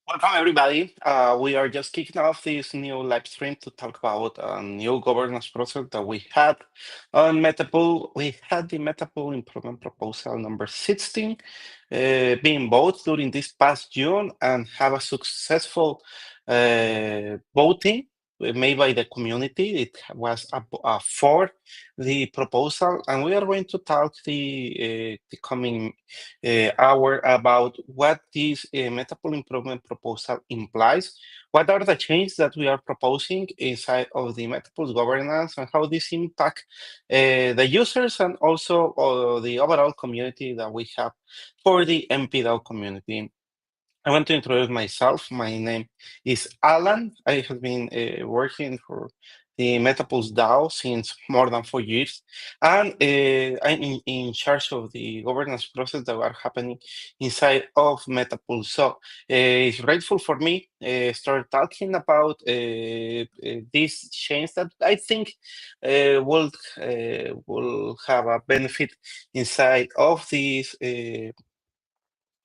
Welcome, everybody. We are just kicking off this new live stream to talk about a new governance process that we had on Meta Pool. We had the Meta Pool improvement proposal number 16 being voted during this past June and have a successful voting made by the community. It was for the proposal, and we are going to talk the coming hour about what this Meta Pool improvement proposal implies. What are the changes that we are proposing inside of the Meta Pool governance, and how this impact the users and also the overall community that we have for the mpDAO community. I want to introduce myself. My name is Alan. I have been working for the Meta Pool DAO since more than 4 years, and I'm in charge of the governance process that are happening inside of Meta Pool. So it's grateful for me start talking about this change that I think will have a benefit inside of this.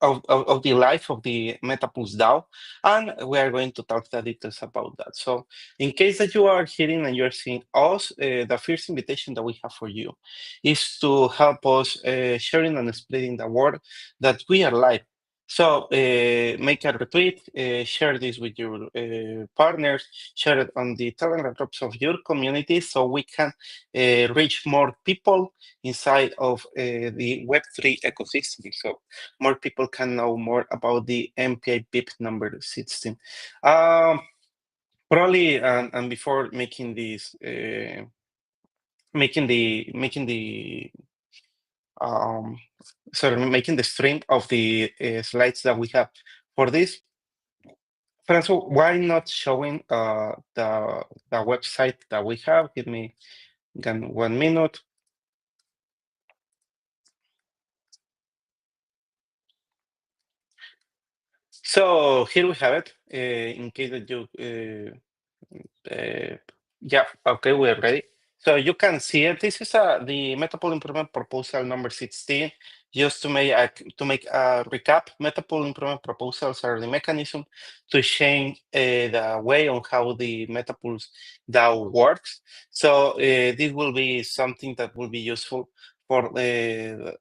Of the life of the Meta Pool DAO, and we are going to talk the details about that. So in case that you are hearing and you're seeing us, the first invitation that we have for you is to help us sharing and spreading the word that we are live. So make a retweet, share this with your partners, share it on the Telegram groups of your community so we can reach more people inside of the Web3 ecosystem. So more people can know more about the mpIP number 16. Probably, and before making this, making the making the stream of the slides that we have for this, Franco, why not showing the website that we have? Give me 1 minute. So here we have it. In case that you, yeah, okay, we're ready. So you can see it. This is the Meta Pool improvement proposal number 16. Just to make a recap, Meta Pool improvement proposals are the mechanism to change the way on how the Meta Pools DAO works. So this will be something that will be useful for the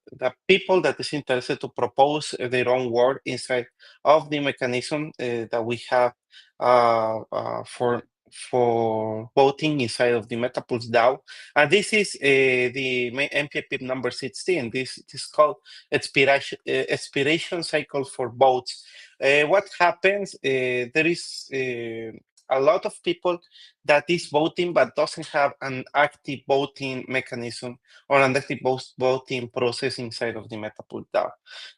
people that is interested to propose their own work inside of the mechanism that we have for voting inside of the Meta Pool DAO. And this is the mpIP number 16. This is called expiration cycle for votes. What happens? There is a lot of people that is voting but doesn't have an active voting mechanism or an active voting process inside of the Meta Pool DAO.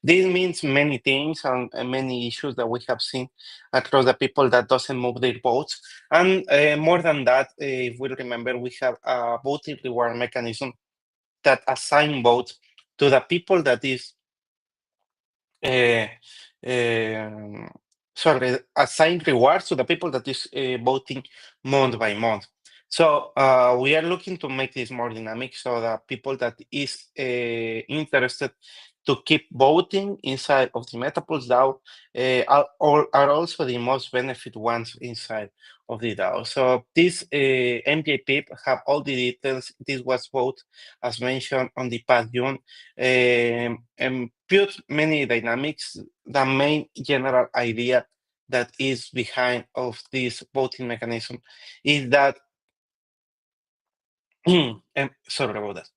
This means many things and many issues that we have seen across the people that doesn't move their votes. And more than that, if we remember, we have a voting reward mechanism that assign votes to the people that is assign rewards to the people that is voting month by month. So we are looking to make this more dynamic so that people that is interested to keep voting inside of the Meta Pool DAO are also the most benefit ones inside of the DAO. So this mpIP have all the details. This was voted, as mentioned, on the past June, and put many dynamics. The main general idea that is behind of this voting mechanism is that sorry about that.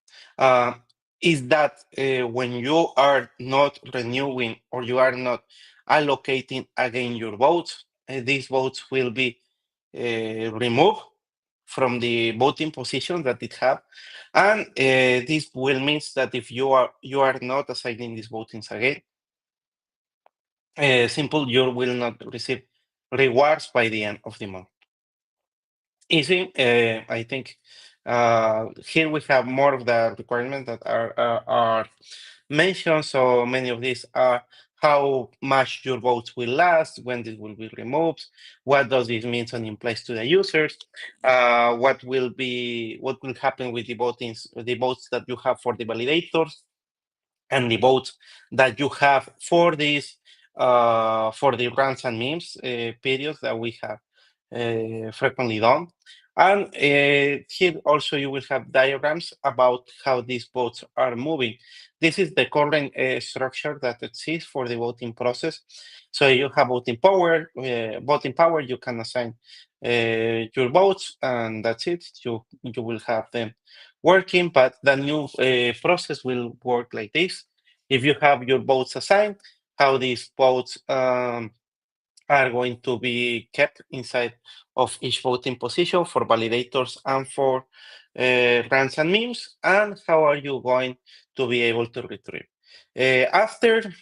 Is that when you are not renewing or you are not allocating again your votes, these votes will be removed from the voting position that it have, and this will mean that if you are not assigning these votings again, simple, you will not receive rewards by the end of the month. Easy, I think here we have more of the requirements that are mentioned. So many of these are how much your votes will last, when this will be removed, what does this mean and implies to the users, what will happen with the votes that you have for the validators, and the votes that you have for these for the rants and memes periods that we have frequently done. And here also you will have diagrams about how these votes are moving. This is the current structure that exists for the voting process. So you have voting power, you can assign your votes, and that's it. You will have them working, but the new process will work like this. If you have your votes assigned, how these votes are going to be kept inside of each voting position for validators and for rants and memes, and how are you going to be able to retrieve. After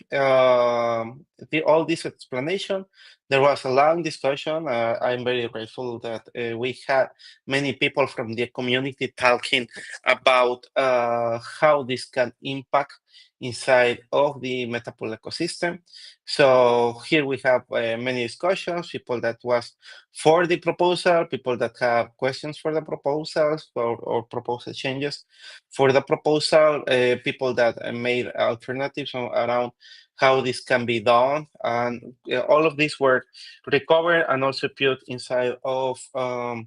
all this explanation, there was a long discussion. I'm very grateful that we had many people from the community talking about how this can impact inside of the Meta Pool ecosystem. So here we have many discussions, people that was for the proposal, people that have questions for the proposals or proposal changes for the proposal, people that made alternatives around how this can be done. And all of these were recovered and also put inside of uh,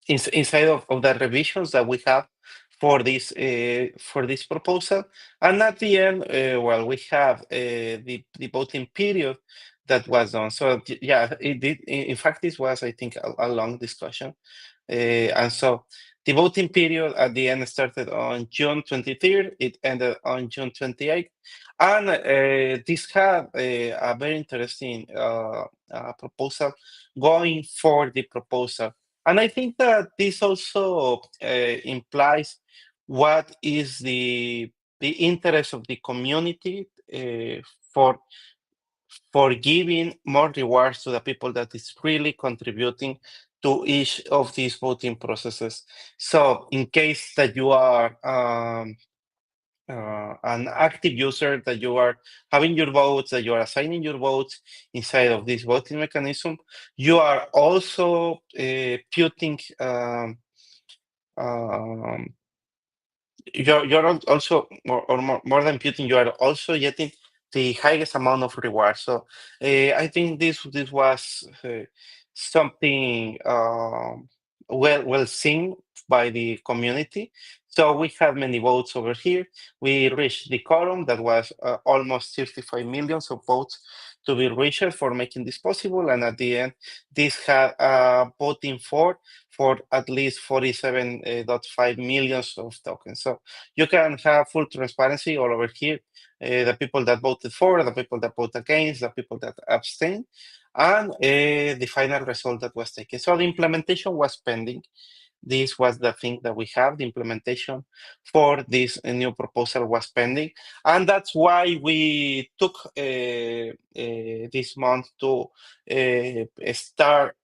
inside of the revisions that we have for this proposal. And at the end, well, we have the voting period that was done. So yeah, it did. In fact, this was, I think, a long discussion. And so the voting period at the end started on June 23rd. It ended on June 28th. And this had a very interesting proposal going for the proposal. And I think that this also implies what is the interest of the community for for giving more rewards to the people that is really contributing to each of these voting processes. So in case that you are an active user, that you are having your votes, that you are assigning your votes inside of this voting mechanism, you are also putting um, you're also more than Putin, you are also getting the highest amount of reward. So I think this was something well seen by the community. So we had many votes over here. We reached the quorum that was almost 35 million of votes to be reached for making this possible. And at the end, this had voting for at least 47.5 millions of tokens. So you can have full transparency all over here. The people that voted for, the people that voted against, the people that abstained, and the final result that was taken. So the implementation was pending. This was the thing that we have. The implementation for this new proposal was pending. And that's why we took this month to start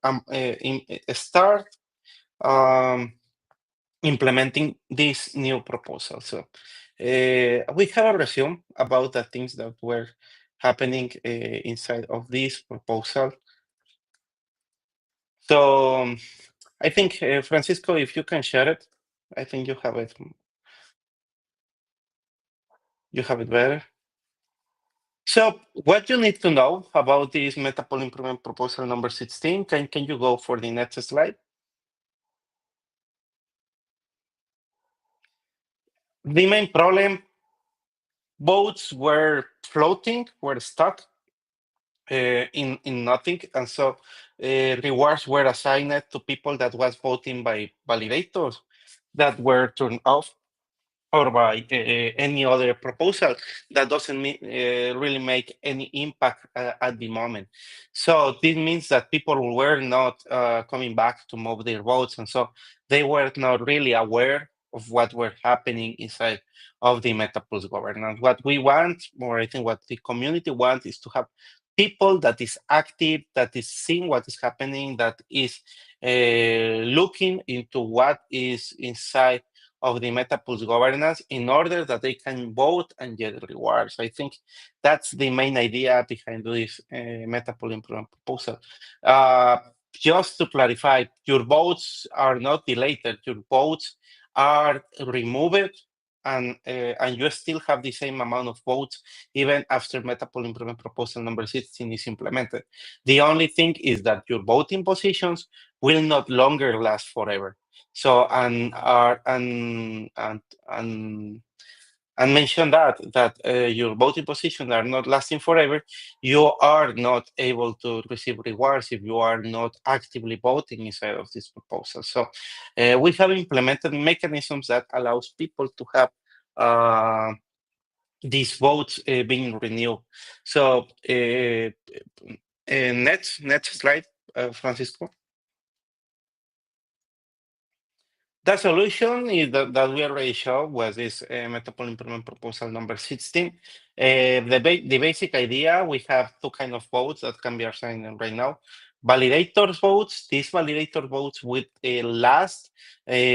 implementing this new proposal. So we have a resume about the things that were happening inside of this proposal. So I think, Francisco, if you can share it, I think you have it. You have it better. So what you need to know about this Meta Pool improvement proposal number 16, can you go for the next slide? The main problem, votes were floating, were stuck in nothing, and so rewards were assigned to people that was voting by validators that were turned off or by any other proposal that doesn't really make any impact at the moment. So this means that people were not coming back to move their votes, and so they were not really aware of what were happening inside of the Meta Pool's governance. What we want, or I think what the community wants, is to have people that is active, that is seeing what is happening, that is looking into what is inside of the Meta Pool's governance in order that they can vote and get rewards. I think that's the main idea behind this Meta Pool improvement proposal. Just to clarify, your votes are not deleted, your votes are removed and you still have the same amount of votes even after Meta Pool improvement proposal number 16 is implemented. The only thing is that your voting positions will not longer last forever. So and mention that your voting positions are not lasting forever, you are not able to receive rewards if you are not actively voting inside of this proposal. So we have implemented mechanisms that allows people to have these votes being renewed. So next slide, Francisco. The solution is that we already showed was this Meta Pool improvement proposal number 16. The basic idea, we have two kind of votes that can be assigned right now. Validators votes, these validator votes would last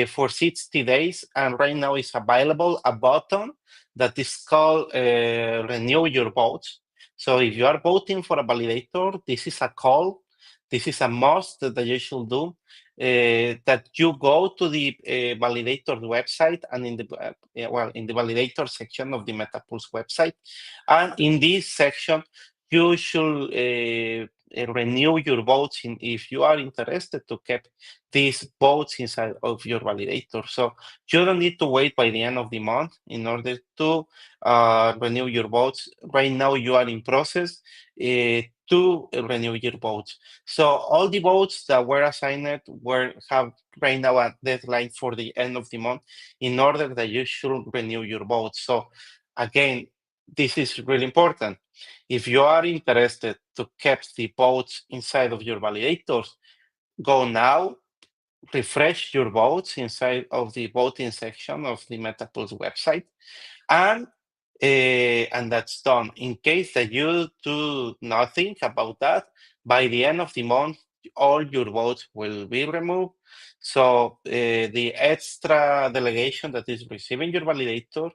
for 60 days, and right now is available a button that is called renew your votes. So if you are voting for a validator, this is a call, this is a must that you should do. That you go to the validator website, and in the in the validator section of the Meta Pool's website, and in this section you should renew your votes if you are interested to keep these votes inside of your validator. So you don't need to wait by the end of the month in order to renew your votes. Right now you are in process to renew your votes. So all the votes that were assigned have right now a deadline for the end of the month in order that you should renew your votes. So again, this is really important. If you are interested to keep the votes inside of your validators, go now, refresh your votes inside of the voting section of the Meta Pool's website, and that's done. In case that you do nothing about that, by the end of the month, all your votes will be removed. So the extra delegation that is receiving your validator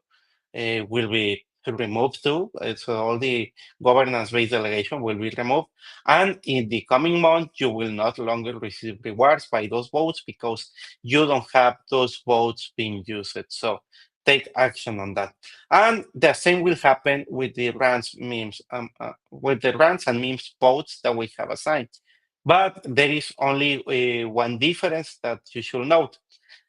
will be removed too. So all the governance-based delegation will be removed. And in the coming month, you will not longer receive rewards by those votes because you don't have those votes being used. So take action on that. And the same will happen with the rants memes, with the rants and memes votes that we have assigned. But there is only one difference that you should note.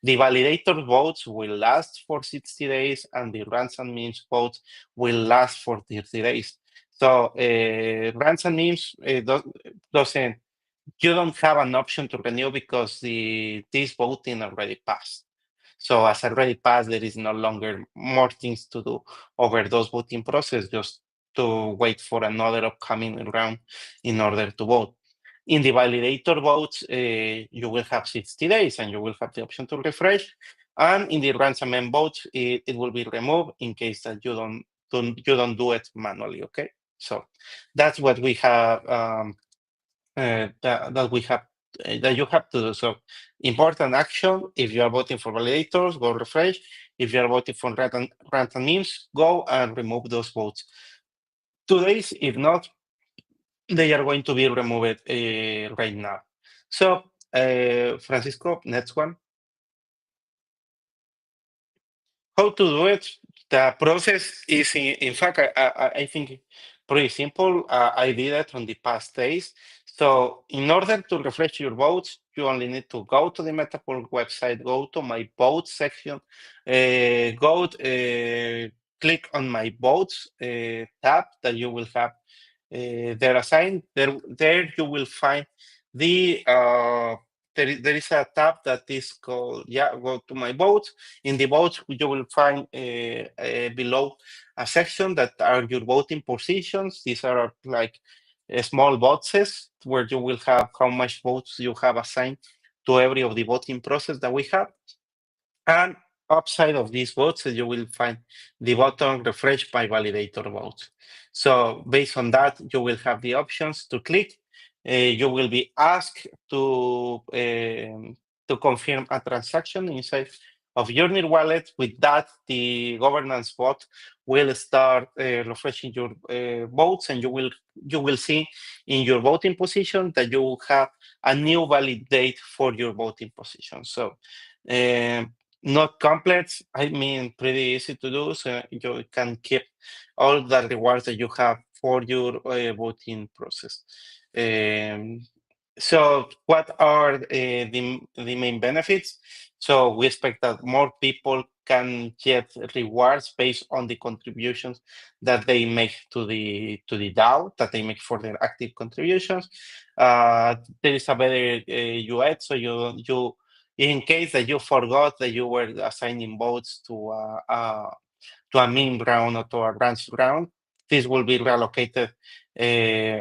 The validator votes will last for 60 days, and the rants and memes votes will last for 30 days. So rants and memes doesn't, you don't have an option to renew because this voting already passed. So as already passed, there is no longer more things to do over those voting process, just to wait for another upcoming round in order to vote. In the validator votes, you will have 60 days and you will have the option to refresh. And in the ransom votes, it will be removed in case that you don't do it manually. Okay, so that's what we have. That we have that you have to do. So important action: if you are voting for validators, go refresh. If you are voting for random memes, go and remove those votes. 2 days, if not, they are going to be removed right now. So Francisco, next one. How to do it? The process is, in fact, I think pretty simple. I did it on the past days. So in order to refresh your votes, you only need to go to the Meta Pool website, go to my votes section, click on my votes tab that you will have there assigned. There you will find the there is a tab that is called, go to my votes. In the votes, you will find below a section that are your voting positions. These are like small boxes where you will have how much votes you have assigned to every of the voting process that we have. And upside of these votes, you will find the button refresh by validator votes. So based on that, you will have the options to click. You will be asked to confirm a transaction inside of your NIR wallet. With that, the governance bot will start refreshing your votes, and you will see in your voting position that you have a new valid date for your voting position. So not complex. I mean, pretty easy to do. So you can keep all the rewards that you have for your voting process. Um, so what are the main benefits? So we expect that more people can get rewards based on the contributions that they make to the DAO, that they make for their active contributions. There is a better UX, so you in case that you forgot that you were assigning votes to a mean round or to a branch round, this will be reallocated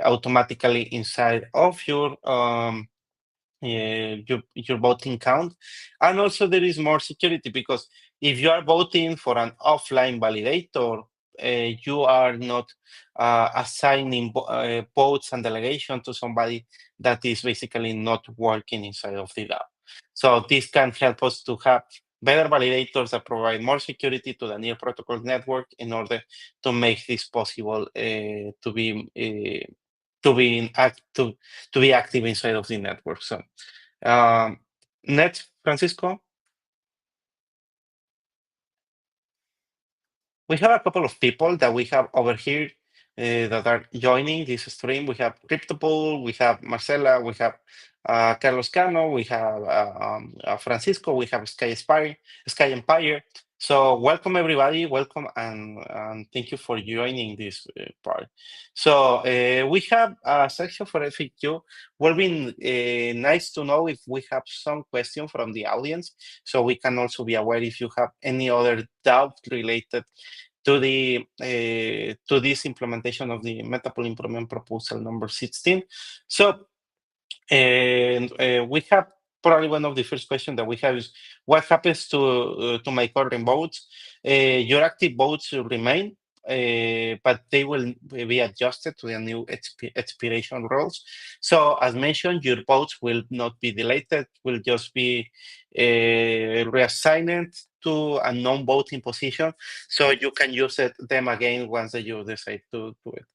automatically inside of your voting count. And also there is more security because if you are voting for an offline validator, you are not assigning votes and delegation to somebody that is basically not working inside of the DAO. So this can help us to have better validators that provide more security to the near protocol network in order to make this possible to be to be active inside of the network. So next, Francisco. We have a couple of people that we have over here that are joining this stream. We have CryptoPool, we have Marcela, we have Carlos Cano, we have Francisco, we have Sky Empire. So welcome everybody, welcome and thank you for joining this part. So we have a section for FAQ. Will be nice to know if we have some question from the audience, so we can also be aware if you have any other doubt related to this implementation of the Meta Pool improvement proposal number 16. So and we have probably one of the first questions that we have is what happens to my current votes? Your active votes will remain, but they will be adjusted to the new expiration rules. So as mentioned, your votes will not be deleted, will just be reassigned to a non-voting position, so you can use them again once that you decide to do it.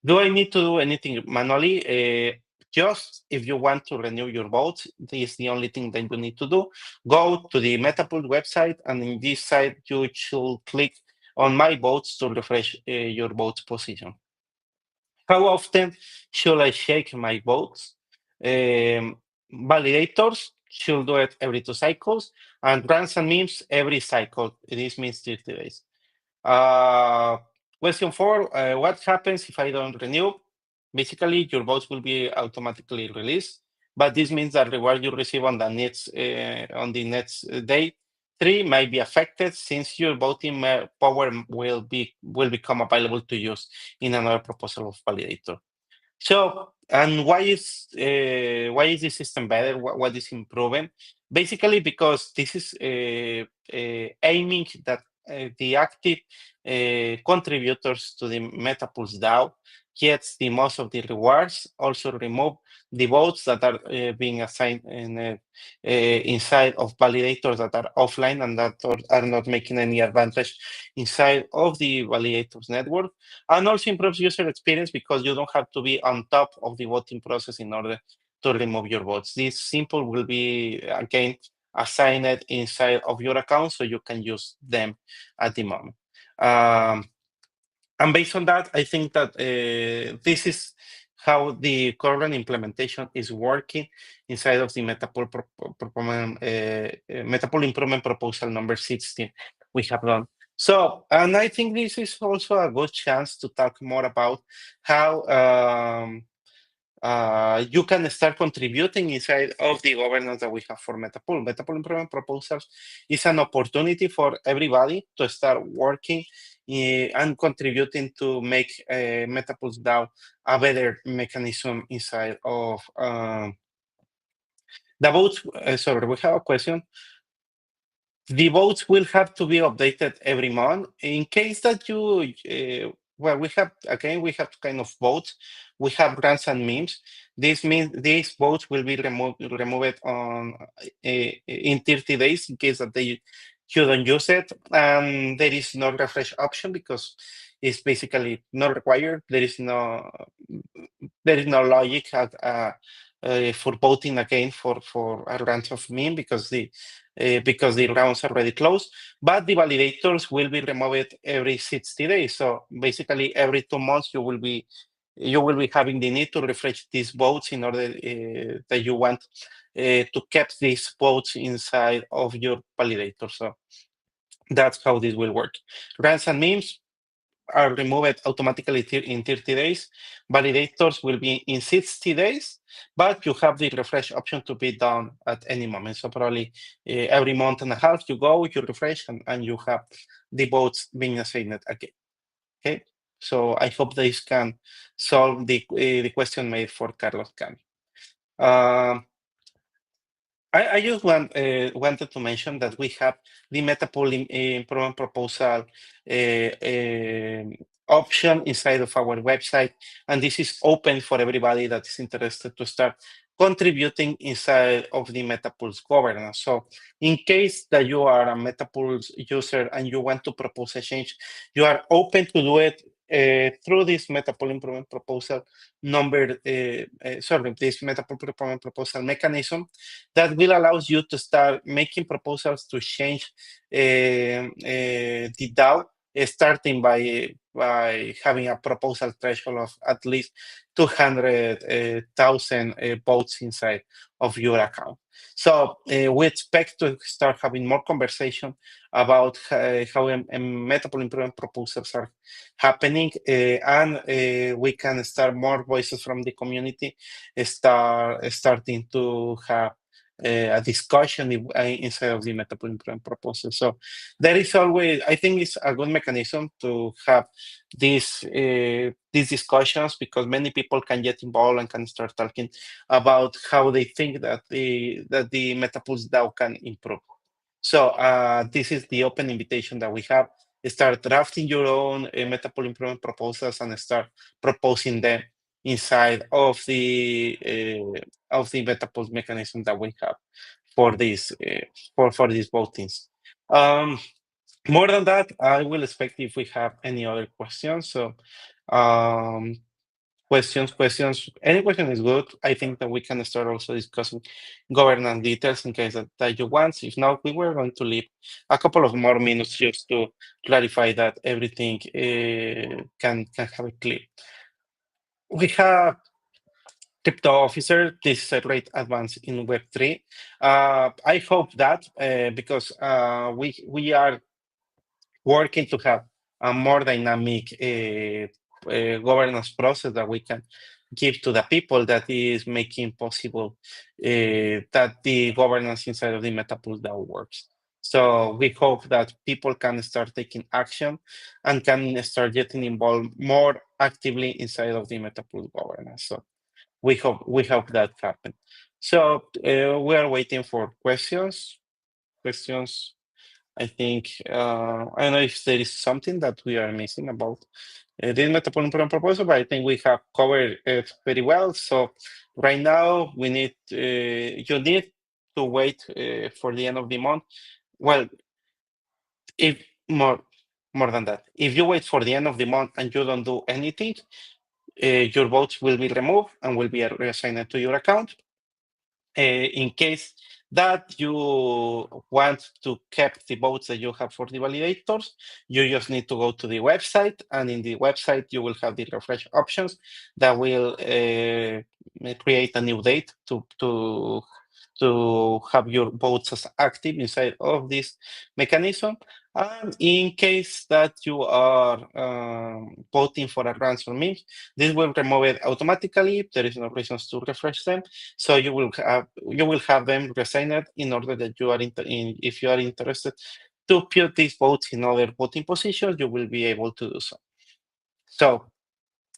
Do I need to do anything manually? Just if you want to renew your votes, this is the only thing that you need to do. Go to the Meta Pool website, and in this site, you should click on My Votes to refresh your votes position. How often should I check my votes? Validators should do it every 2 cycles, and grants and memes every cycle. This means 30 days. Question 4, what happens if I don't renew? Basically, your votes will be automatically released, but this means that reward you receive on the next day 3 might be affected since your voting power will become available to use in another proposal of validator. So, and why is this system better? What is improving? Basically, because this is aiming that the active contributors to the Meta Pool DAO gets the most of the rewards. Also, remove the votes that are being assigned inside of validators that are offline and that are not making any advantage inside of the validators network. And also improves user experience because you don't have to be on top of the voting process in order to remove your votes. This simple will be, again, assigned inside of your account so you can use them at the moment. And based on that, I think that this is how the current implementation is working inside of the Meta Pool improvement proposal number 16 we have done. So, and I think this is also a good chance to talk more about how you can start contributing inside of the governance that we have for Meta Pool. Meta Pool improvement proposals is an opportunity for everybody to start working and contributing to make Meta Pool DAO a better mechanism inside of the votes. Sorry, we have a question. The votes will have to be updated every month. In case that you, well, we have to kind of vote. We have grants and memes. This means these votes will be removed on in 30 days in case that you don't use it. And there is no refresh option because it's basically not required. There is no logic for voting again for a round of meme because the rounds are already closed. But the validators will be removed every 60 days. So basically, every 2 months you will be having the need to refresh these votes in order that you want to keep these votes inside of your validator. So that's how this will work. Rants and memes are removed automatically in 30 days. Validators will be in 60 days, but you have the refresh option to be done at any moment. So probably every month and a half you go, you refresh, and you have the votes being assigned again. Okay, so I hope this can solve the question made for Carlos Cami. I just wanted to mention that we have the Meta Pool improvement proposal option inside of our website, and this is open for everybody that is interested to start contributing inside of the Meta Pool's governance. So in case that you are a Meta Pools user and you want to propose a change, you are open to do it through this Meta Pool improvement proposal this Meta Pool improvement proposal mechanism that will allow you to start making proposals to change the DAO, starting by having a proposal threshold of at least 200,000 votes inside of your account. So we expect to start having more conversation about how Meta Pool improvement proposals are happening, and we can start more voices from the community starting to have a discussion inside of the Meta Pool improvement proposal. So there is always, I think it's a good mechanism to have these discussions because many people can get involved and can start talking about how they think that the Meta Pools DAO can improve. So this is the open invitation that we have. Start drafting your own Meta Pool improvement proposals and start proposing them inside of the Meta Pools mechanism that we have for this for these votings. More than that, I will expect if we have any other questions. So questions. Any question is good. I think that we can start also discussing governance details in case that you want. If not, we were going to leave a couple of more minutes just to clarify that everything can have it clear. We have crypto officer. This is a great advance in Web3. I hope that because we are working to have a more dynamic governance process that we can give to the people that is making possible that the governance inside of the Meta Pool DAO works. So we hope that people can start taking action and can start getting involved more actively inside of the Meta Pool governance. So we hope that happens. So we are waiting for questions. I think I don't know if there is something that we are missing about this Meta Pool improvement proposal, but I think we have covered it very well. So right now we need you need to wait for the end of the month. Well, if more than that, if you wait for the end of the month and you don't do anything, your votes will be removed and will be reassigned to your account. In case that you want to keep the votes that you have for the validators, you just need to go to the website, and in the website you will have the refresh options that will create a new date to have your votes as active inside of this mechanism. And in case that you are voting for a ransom meme, this will remove it automatically. There is no reasons to refresh them. So you will have them reassigned in order that you are if you are interested to put these votes in other voting positions, you will be able to do so. So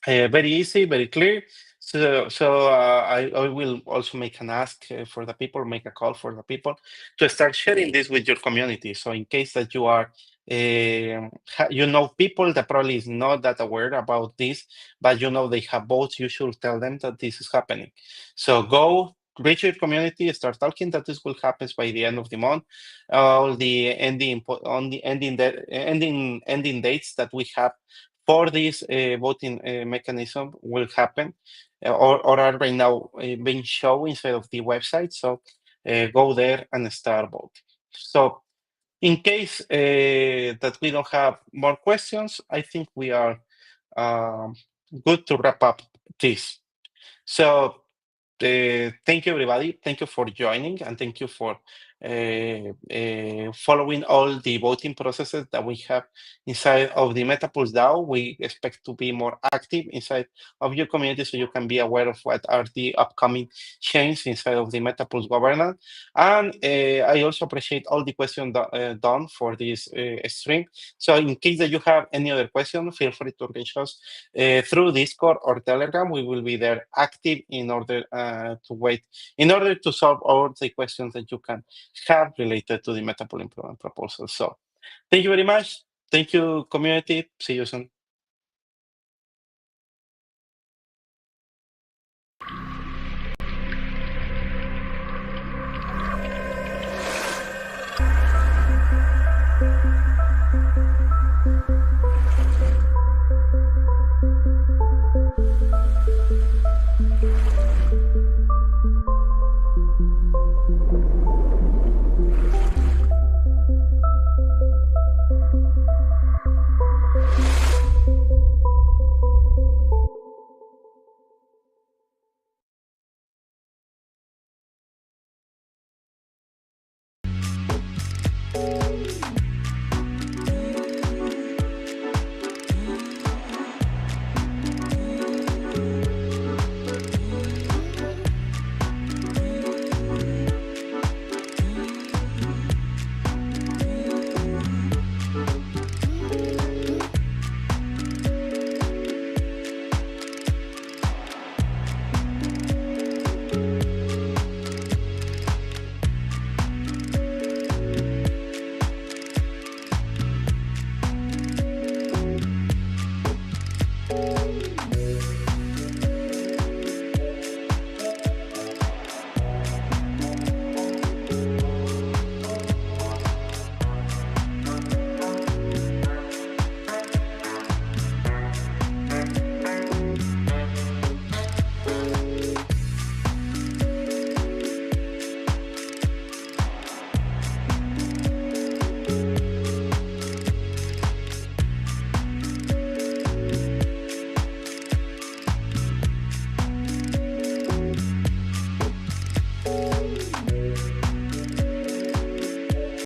very easy, very clear. So I will also make an ask for the people, make a call for the people to start sharing this with your community. So in case that you are, people that probably is not that aware about this, but they have votes, you should tell them that this is happening. So go reach your community, start talking that this will happen by the end of the month. All the ending dates that we have for this voting mechanism will happen or are right now being shown inside of the website. So go there and start voting. So in case that we don't have more questions, I think we are good to wrap up this. So thank you, everybody. Thank you for joining, and thank you for following all the voting processes that we have inside of the Meta Pool DAO. We expect to be more active inside of your community so you can be aware of what are the upcoming changes inside of the Meta Pool's governance. And I also appreciate all the questions done for this stream. So in case that you have any other question, feel free to reach us through Discord or Telegram. We will be there active in order in order to solve all the questions that you can have related to the Meta Pool improvement proposal. So thank you very much. Thank you, community. See you soon.